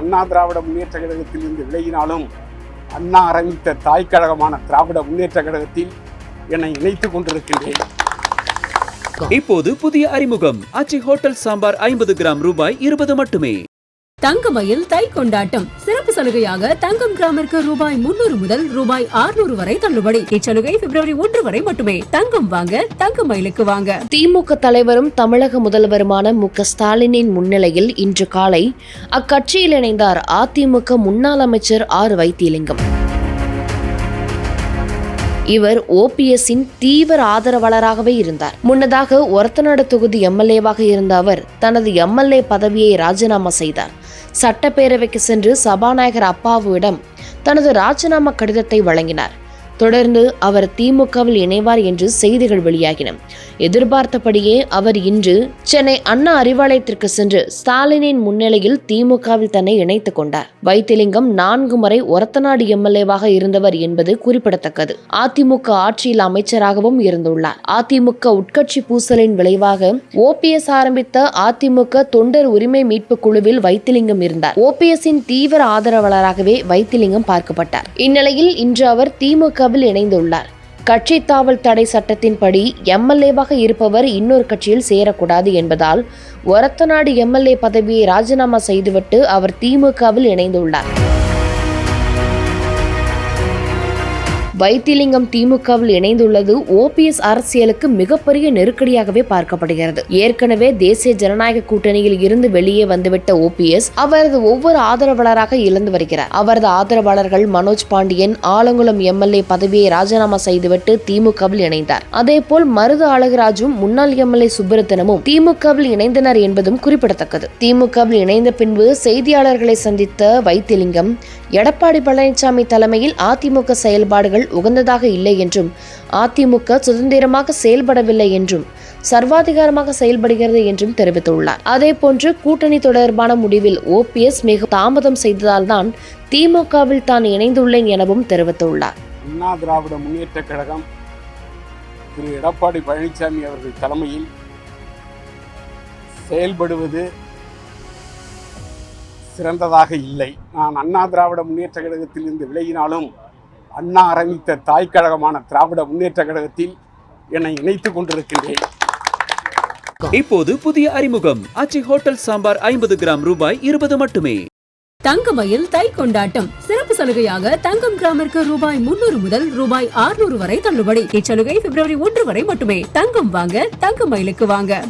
அண்ணா திராவிட முன்னேற்ற கழகத்தில் இருந்து விலகினாலும் அண்ணா ஆரம்பித்த தாய் கழகமான திராவிட முன்னேற்ற கழகத்தில் என்னை இணைத்துக் கொண்டிருக்கின்றேன். இப்போது புதிய அறிமுகம் ஆச்சி ஹோட்டல் சாம்பார் 50 கிராம் ரூபாய் 20 மட்டுமே. தங்கமயில் தை கொண்டாட்டம் சிறப்பு சலுகையாக தங்கம் கிராமிற்கு ரூபாய் 300 முதல் ரூபாய் 600 வரை தள்ளுபடி. இச்சலுகை பிப்ரவரி 1 வரை மட்டுமே. தங்கம் வாங்க தங்கமயிலுக்கு வாங்க. திமுக தலைவரும் தமிழக முதல்வருமான மு.க. ஸ்டாலினின் முன்னிலையில் இன்று காலை அக்கட்சியில் இணைந்தார் அதிமுக முன்னாள் அமைச்சர் ஆர். வைத்திலிங்கம். இவர் ஓபிஎஸ்ஸின் தீவிர ஆதரவாளராகவே இருந்தார். முன்னதாக ஒரத்தநாடு தொகுதி எம்எல்ஏவாக இருந்த அவர் தனது எம்எல்ஏ பதவியை ராஜினாமா செய்தார். சட்டப்பேரவைக்கு சென்று சபாநாயகர் அப்பாவுவிடம் தனது ராஜினாமா கடிதத்தை வழங்கினார். தொடர்ந்து அவர் திமுகவில் இணைவார் என்று செய்திகள் வெளியாகின. எதிர்பார்த்தபடியே அவர் இன்று சென்னை அண்ணா அறிவாலயத்திற்கு சென்று ஸ்டாலினின் முன்னிலையில் திமுகவில் தன்னை இணைத்துக் கொண்டார். வைத்திலிங்கம் 4 முறை ஒரத்தநாடு எம்எல்ஏவாக இருந்தவர் என்பது குறிப்பிடத்தக்கது. அதிமுக ஆட்சியில் அமைச்சராகவும் இருந்துள்ளார். அதிமுக உட்கட்சி பூசலின் விளைவாக ஓபிஎஸ் ஆரம்பித்த அதிமுக தொண்டர் உரிமை மீட்பு குழுவில் வைத்திலிங்கம் இருந்தார். ஓபிஎஸ்ஸின் தீவிர ஆதரவாளராகவே வைத்திலிங்கம் பார்க்கப்பட்டார். இந்நிலையில் இன்று அவர் திமுக இணைந்துள்ளார். கட்சி தாவல் தடை சட்டத்தின்படி எம்எல்ஏவாக இருப்பவர் இன்னொரு கட்சியில் சேரக்கூடாது என்பதால் ஒரத்தநாடு எம்எல்ஏ பதவியை ராஜினாமா செய்துவிட்டு அவர் திமுகவில் இணைந்துள்ளார். வைத்திலிங்கம் திமுகவில் இணைந்துள்ளது ஓபிஎஸ் அரசியலுக்கு மிகப்பெரிய நெருக்கடியாகவே பார்க்கப்படுகிறது. ஏற்கனவே தேசிய ஜனநாயக கூட்டணியில் இருந்து வெளியே வந்துவிட்ட ஓபிஎஸ் அவரது ஒவ்வொரு ஆதரவாளராக இழந்து வருகிறார். அவரது ஆதரவாளர்கள் மனோஜ் பாண்டியன் ஆலங்குளம் எம்எல்ஏ பதவியை ராஜினாமா செய்துவிட்டு திமுகவில் இணைந்தார். அதேபோல் மருது அழகுராஜும் முன்னாள் எம்எல்ஏ சுப்பிரத்தனமும் திமுகவில் இணைந்தனர் என்பதும் குறிப்பிடத்தக்கது. திமுகவில் இணைந்த பின்பு செய்தியாளர்களை சந்தித்த வைத்திலிங்கம் எடப்பாடி பழனிசாமி தலைமையில் அதிமுக செயல்பாடுகள் உகந்ததாக இல்லை என்றும் அதிமுக சுதந்திரமாக செயல்படவில்லை என்றும் சர்வாதிகாரமாக செயல்படுகிறது என்றும் தெரிவித்துள்ளார். அதேபோன்று கூட்டணி தொடர்பான முடிவில் ஓபிஎஸ் மிக தாமதம் செய்ததால் தான் திமுகவில் தான் இணைந்துள்ளேன் எனவும் தெரிவித்துள்ளார். அண்ணா திராவிட முன்னேற்ற கழகம் திரு எடப்பாடி பழனிசாமி அவர்கள் தலைமையில் செயல்படுவது சிறந்ததாக இல்லை. நான் அண்ணா திராவிட முன்னேற்ற கழகத்தில் இருந்து விலகினாலும் அண்ணா ஆரம்பித்த தாய் கழகமான திராவிட முன்னேற்ற கழகத்தில் என்னை இணைத்துக் கொண்டிருக்கின்றேன். இப்போது புதிய அறிமுகம் ஆச்சி ஹோட்டல் சாம்பார் 50 கிராம் ரூபாய் 20 மட்டுமே. தங்கமயில் தை கொண்டாட்டம் சிறப்பு சலுகையாக தங்கம் கிராமிற்கு ரூபாய் 300 முதல் ரூபாய் 600 வரை தள்ளுபடி. இச்சலுகை பிப்ரவரி 1 வரை மட்டுமே. தங்கம் வாங்க தங்கமயிலுக்கு வாங்க.